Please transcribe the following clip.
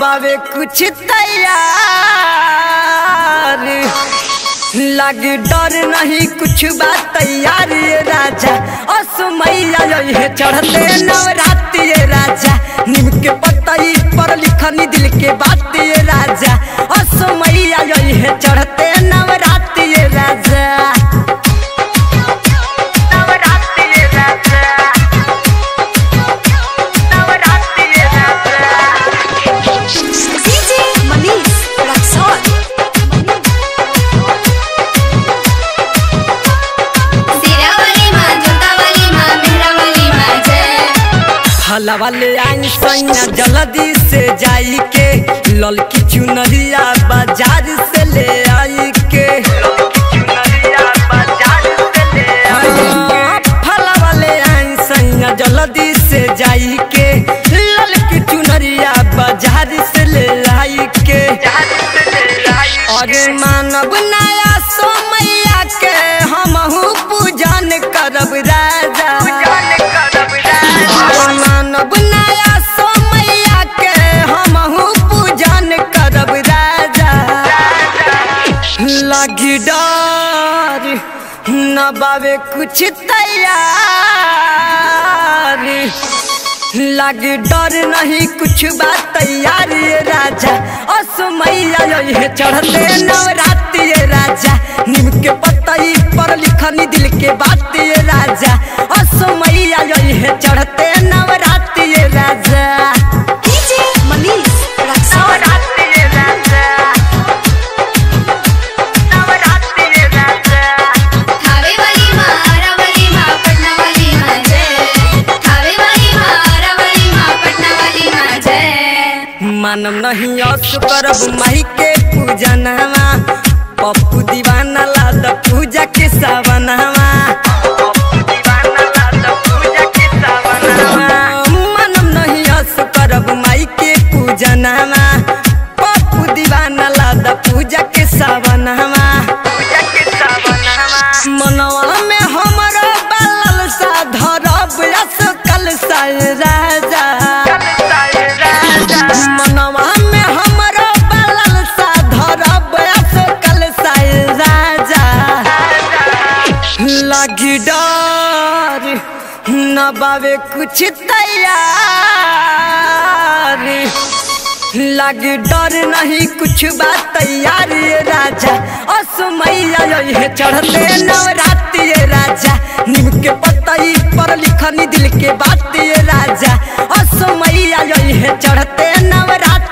बाबे कुछ तैयार लगे डर नहीं कुछ बात तैयार ये राजा असमैया ये चढ़ते नवरात्रि ये राजा नीम के पतई पर लिखनी दिल के बात ये राजा असमैया ये चढ़ते नवरात्रि ये राजा हला वाले आई सैया जल्दी से जाई के ललकी चुनरिया बाजार से ले आई के फला वाले आई सैया जल्दी से जाई के ललकी चुनरिया बाजार से ले आई के अरे मानव नया सोमैया के हमहू पूजन करब राजा मानव नया सोमैया के हमहू पूजन करब राजा लगी डर न बाबे कुछ तैयार लगे डर नहीं कुछ बात तैयार ये राजा असमैया ये चढ़ते नवरात्रि ये राजा नीम के पतई पर लिखनी दिल के बात ये राजा असमैया ये चढ़ते नवरात्रि ये राजा मानम नहीं अस करब माई के पूजनवा पप्पू दीवाना लाद पूजा के सावनवा मानम नहीं अस करब माई के पूजनवा पप्पू दीवाना लाद पूजा के सावनवा मनवा में हमरो बालल सा धरब अस कल सा राजा मनवा में हमरो बालल सा धरब अस कल सा राजा लगी डर न बाबे कुछ तैयार लगे डर नहीं कुछ बात तैयार ये राजा असमैया ये चढ़ते नवरात्रि ये राजा नीम के पतई पर लिखनी दिल के बात ये राजा असमैया ये चढ़ते नवरात्रि।